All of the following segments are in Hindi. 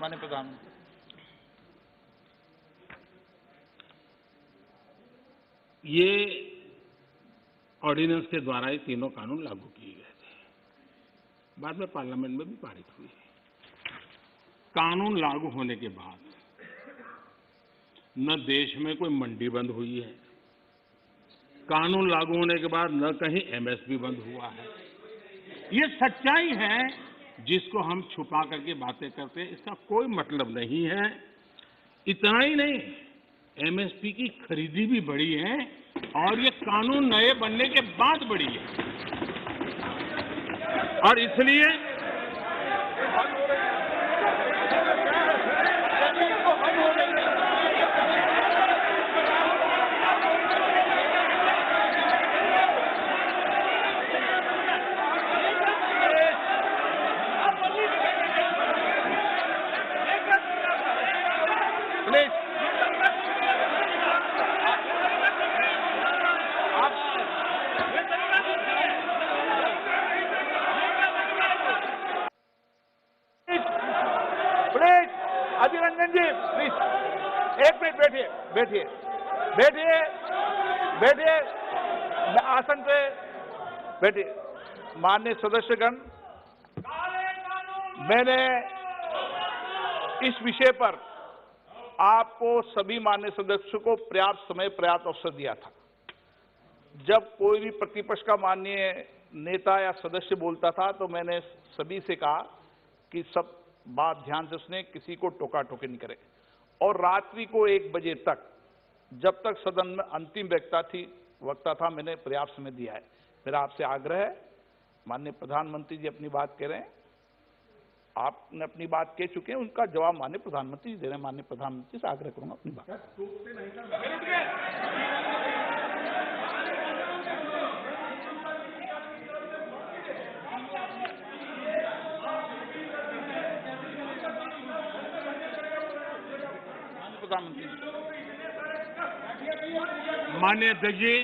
माननीय प्रधानमंत्री। ये ऑर्डिनेंस के द्वारा ये तीनों कानून लागू किए गए थे, बाद में पार्लियामेंट में भी पारित हुए। कानून लागू होने के बाद न देश में कोई मंडी बंद हुई है, कानून लागू होने के बाद न कहीं एमएसपी बंद हुआ है। ये सच्चाई है जिसको हम छुपा करके बातें करते हैं, इसका कोई मतलब नहीं है। इतना ही नहीं, एमएसपी की खरीदी भी बढ़ी है और ये कानून नए बनने के बाद बढ़ी है। और इसलिए अधीर रंजन जी प्लीज एक मिनट बैठिए बैठिए बैठिए बैठिए आसन पे बैठिए। माननीय सदस्यगण, मैंने इस विषय पर आपको सभी माननीय सदस्यों को पर्याप्त समय पर्याप्त अवसर दिया था। जब कोई भी प्रतिपक्ष का माननीय नेता या सदस्य बोलता था तो मैंने सभी से कहा कि सब बात ध्यान से सुने, किसी को टोका टोकी नहीं करे। और रात्रि को 1 बजे तक, जब तक सदन में अंतिम वक्ता था, मैंने पर्याप्त समय दिया है। मेरा आपसे आग्रह है, माननीय प्रधानमंत्री जी अपनी बात कह रहे हैं, आपने अपनी बात कह चुके हैं, उनका जवाब माननीय प्रधानमंत्री जी दे रहे हैं। माननीय प्रधानमंत्री से आग्रह करूंगा अपनी बात। प्रधानमंत्री माननीय अध्यक्ष जी,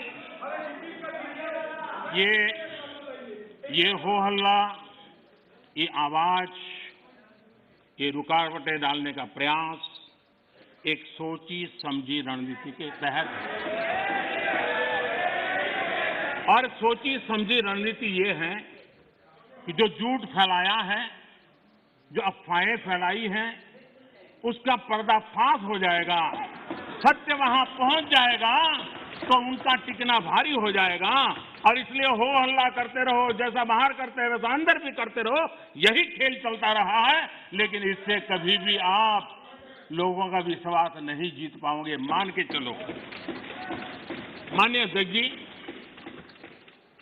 ये हो हल्ला, ये आवाज, ये रुकावटें डालने का प्रयास एक सोची समझी रणनीति के तहत है। और सोची समझी रणनीति ये है कि जो झूठ फैलाया है, जो अफवाहें फैलाई हैं, उसका पर्दाफाश हो जाएगा, सत्य वहां पहुंच जाएगा तो उनका टिकना भारी हो जाएगा। और इसलिए हो हल्ला करते रहो, जैसा बाहर करते रहो तो अंदर भी करते रहो, यही खेल चलता रहा है। लेकिन इससे कभी भी आप लोगों का विश्वास नहीं जीत पाओगे, मान के चलो। माननीय अध्यक्ष जी,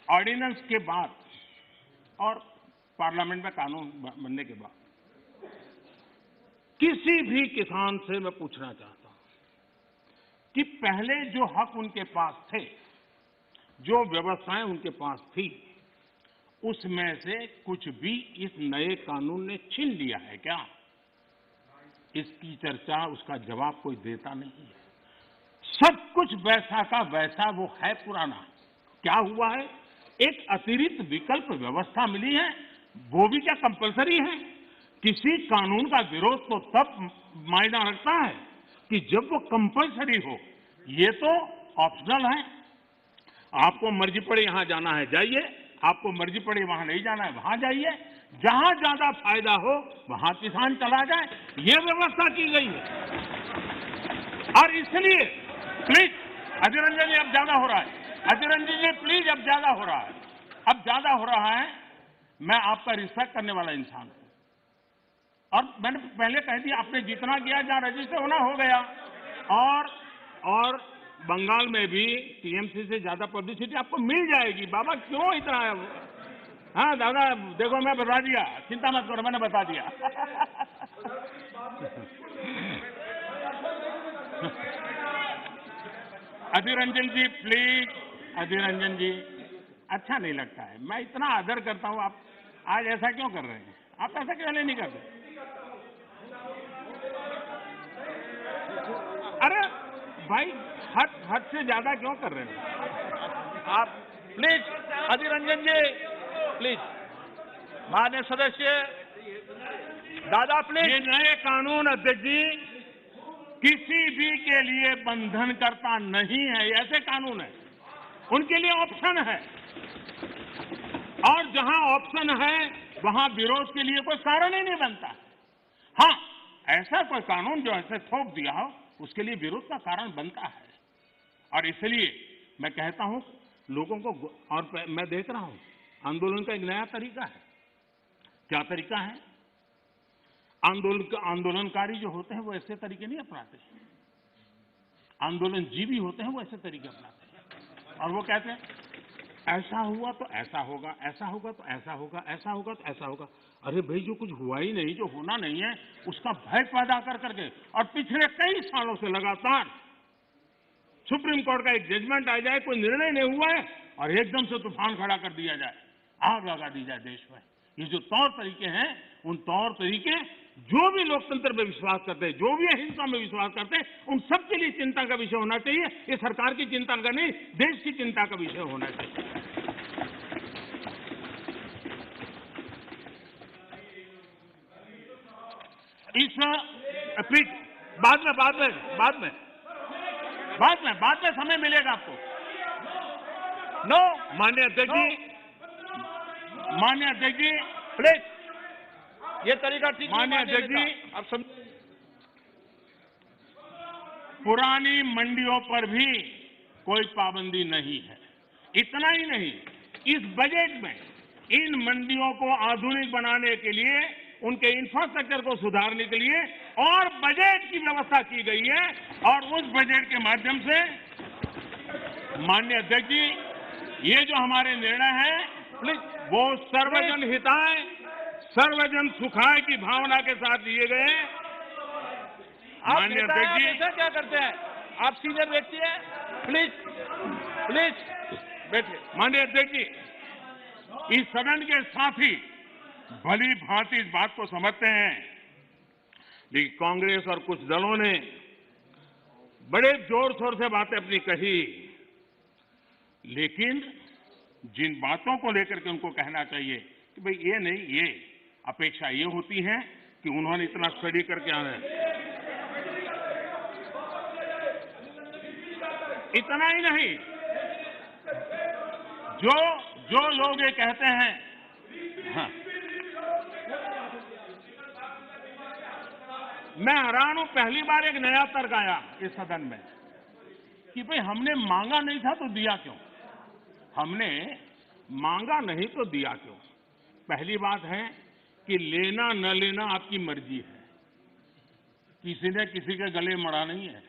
ऑर्डिनेंस के बाद और पार्लियामेंट में कानून बनने के बाद किसी भी किसान से मैं पूछना चाहता हूं कि पहले जो हक उनके पास थे, जो व्यवस्थाएं उनके पास थी, उसमें से कुछ भी इस नए कानून ने छीन लिया है क्या? इसकी चर्चा, उसका जवाब कोई देता नहीं है। सब कुछ वैसा का वैसा वो है पुराना। क्या हुआ है? एक अतिरिक्त विकल्प व्यवस्था मिली है, वो भी क्या कंपलसरी है? किसी कानून का विरोध तो तब मायना रखता है कि जब वो कंपलसरी हो। ये तो ऑप्शनल है। आपको मर्जी पड़े यहां जाना है जाइए, आपको मर्जी पड़े वहां नहीं जाना है वहां जाइए, जहां ज्यादा फायदा हो वहां किसान चला जाए, ये व्यवस्था की गई है। और इसलिए प्लीज अधीर रंजन जी, अब ज्यादा हो रहा है। अधीर रंजन जी प्लीज, अब ज्यादा हो रहा है, अब ज्यादा हो रहा है। मैं आपका रिस्पेक्ट करने वाला इंसान हूं और मैंने पहले कह दिया, आपने जितना किया जहां रजिस्टर होना हो गया। और बंगाल में भी टीएमसी से ज्यादा पब्लिसिटी आपको मिल जाएगी। बाबा क्यों इतना है? हाँ दादा, देखो मैं बता दिया, चिंता मत करो, मैंने बता दिया। अधीर रंजन जी प्लीज, अधीर रंजन जी, अच्छा नहीं लगता है। मैं इतना आदर करता हूं, आप आज ऐसा क्यों कर रहे हैं? आप ऐसा क्यों नहीं कर रहे? अरे भाई, हद से ज्यादा क्यों कर रहे हैं आप? प्लीज अधीर रंजन जी प्लीज, माननीय सदस्य दादा प्लीज। ये नए कानून अध्यक्ष जी किसी भी के लिए बंधन करता नहीं है, ऐसे कानून है, उनके लिए ऑप्शन है, और जहां ऑप्शन है वहां विरोध के लिए कोई कारण ही नहीं बनता। हाँ, ऐसा कोई कानून जो ऐसे थोप दिया हो उसके लिए विरोध का कारण बनता है। और इसलिए मैं कहता हूं लोगों को, और मैं देख रहा हूं आंदोलन का एक नया तरीका है। क्या तरीका है? आंदोलनकारी जो होते हैं वो ऐसे तरीके नहीं अपनाते, आंदोलनजीवी होते हैं वो ऐसे तरीके अपनाते हैं, और वो कहते हैं ऐसा हुआ तो ऐसा होगा, ऐसा होगा तो ऐसा होगा, ऐसा होगा तो ऐसा होगा। अरे भाई, जो कुछ हुआ ही नहीं, जो होना नहीं है, उसका भय पैदा कर करके, और पिछले कई सालों से लगातार सुप्रीम कोर्ट का एक जजमेंट आ जाए, कोई निर्णय नहीं हुआ है, और एकदम से तूफान खड़ा कर दिया जाए, आग लगा दी जाए देश में। ये जो तौर तरीके हैं, उन तौर तरीके जो भी लोकतंत्र में विश्वास करते हैं, जो भी अहिंसा में विश्वास करते हैं, उन सबके लिए चिंता का विषय होना चाहिए। ये सरकार की चिंता का नहीं, देश की चिंता का विषय होना चाहिए। इस प्लीज बाद में समय मिलेगा आपको। नो, माननीय अध्यक्ष जी, माननीय अध्यक्ष जी प्लीज, ये तरीका ठीक नहीं। माननीय अध्यक्ष जी, आप समझ, पुरानी मंडियों पर भी कोई पाबंदी नहीं है। इतना ही नहीं, इस बजट में इन मंडियों को आधुनिक बनाने के लिए, उनके इंफ्रास्ट्रक्चर को सुधारने के लिए और बजट की व्यवस्था की गई है, और उस बजट के माध्यम से माननीय अध्यक्ष जी, ये जो हमारे निर्णय है वो सर्वजन हिताय, सर्वजन सुखाय की भावना के साथ लिए गए। माननीय अध्यक्ष जी, ऐसा क्या करते हैं? आप सीनियर व्यक्ति हैं, प्लीज प्लीज बैठिए। माननीय अध्यक्ष जी, इस सदन के साथी भली भांति इस बात को समझते हैं, लेकिन कांग्रेस और कुछ दलों ने बड़े जोर शोर से बातें अपनी कही, लेकिन जिन बातों को लेकर के उनको कहना चाहिए कि भाई ये नहीं, ये अपेक्षा ये होती है कि उन्होंने इतना स्टडी करके आना है। इतना ही नहीं, जो लोग ये कहते हैं, हाँ, मैं हैरान हूं, पहली बार एक नया तर्क आया इस सदन में कि भाई हमने मांगा नहीं था तो दिया क्यों? हमने मांगा नहीं तो दिया क्यों? पहली बात है कि लेना न लेना आपकी मर्जी है, किसी ने किसी के गले मड़ा नहीं है,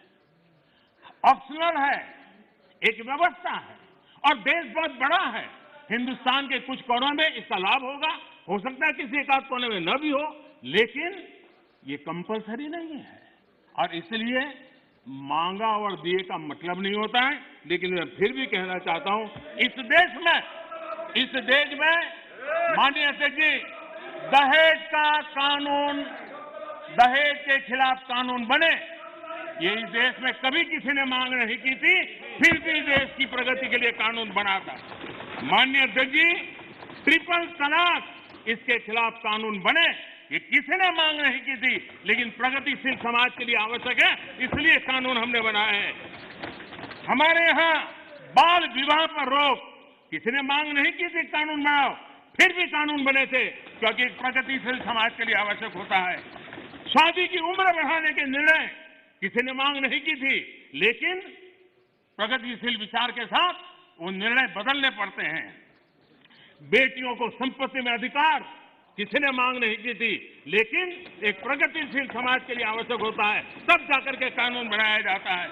ऑप्शनल है, एक व्यवस्था है, और देश बहुत बड़ा है। हिंदुस्तान के कुछ कोनों में इसका लाभ होगा, हो सकता है किसी एक आध कोने में न भी हो, लेकिन ये कंपलसरी नहीं है, और इसलिए मांगा और दिए का मतलब नहीं होता है। लेकिन मैं फिर भी कहना चाहता हूं, इस देश में माननीय अध्यक्ष जी, दहेज का कानून, दहेज के खिलाफ कानून बने, ये इस देश में कभी किसी ने मांग नहीं की थी, फिर भी देश की प्रगति के लिए कानून बना था। माननीय अध्यक्ष जी, ट्रिपल तलाक, इसके खिलाफ कानून बने, ये किसी ने मांग नहीं की थी, लेकिन प्रगतिशील समाज के लिए आवश्यक है, इसलिए कानून हमने बनाए हैं। हमारे यहाँ बाल विवाह पर रोक, किसी ने मांग नहीं की थी कानून बनाओ, फिर भी कानून बने थे, क्योंकि प्रगतिशील समाज के लिए आवश्यक होता है। शादी की उम्र बढ़ाने के निर्णय किसी ने मांग नहीं की थी, लेकिन प्रगतिशील विचार के साथ वो निर्णय बदलने पड़ते हैं। बेटियों को संपत्ति में अधिकार किसी ने मांग नहीं की थी, लेकिन एक प्रगतिशील समाज के लिए आवश्यक होता है, तब जाकर के कानून बनाया जाता है।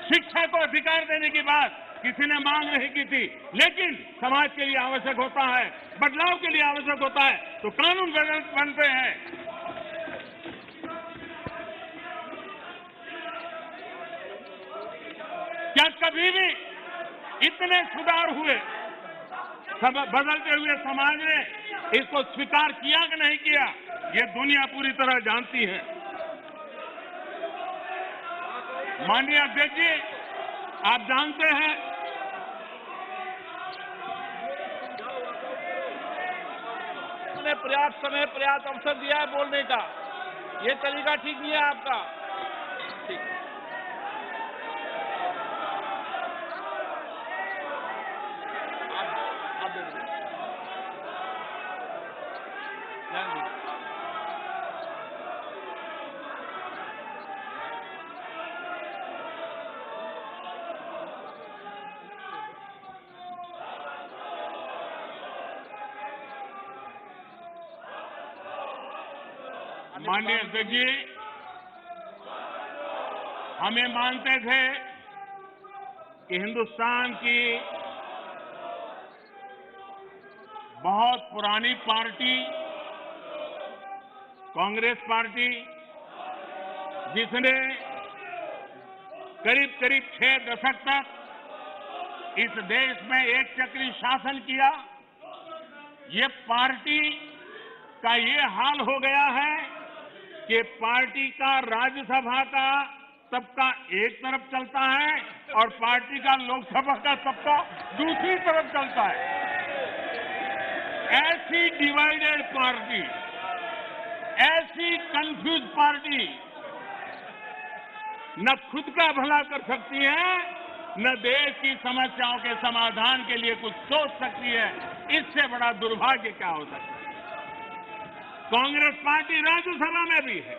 शिक्षा को अधिकार देने की बात किसी ने मांग नहीं की थी, लेकिन समाज के लिए आवश्यक होता है, बदलाव के लिए आवश्यक होता है, तो कानून बनते हैं। क्या कभी भी इतने सुधार हुए, बदलते हुए समाज ने इसको स्वीकार किया कि नहीं किया, ये दुनिया पूरी तरह जानती है। माननीय अध्यक्ष जी, आप जानते हैं आपने पर्याप्त समय पर्याप्त अवसर दिया है बोलने का, ये तरीका ठीक नहीं है आपका। ठीक है। आप दे दीजिए। ध्यान दीजिए। माननीय अध्यक्ष जी, हमें मानते थे कि हिंदुस्तान की बहुत पुरानी पार्टी कांग्रेस पार्टी, जिसने करीब करीब 6 दशक तक इस देश में एक चक्री शासन किया, ये पार्टी का ये हाल हो गया है कि पार्टी का राज्यसभा का सबका एक तरफ चलता है और पार्टी का लोकसभा का सबका दूसरी तरफ चलता है। ऐसी डिवाइडेड पार्टी, ऐसी कंफ्यूज पार्टी न खुद का भला कर सकती है, न देश की समस्याओं के समाधान के लिए कुछ सोच सकती है। इससे बड़ा दुर्भाग्य क्या हो सकता है। कांग्रेस पार्टी राज्यसभा में भी है,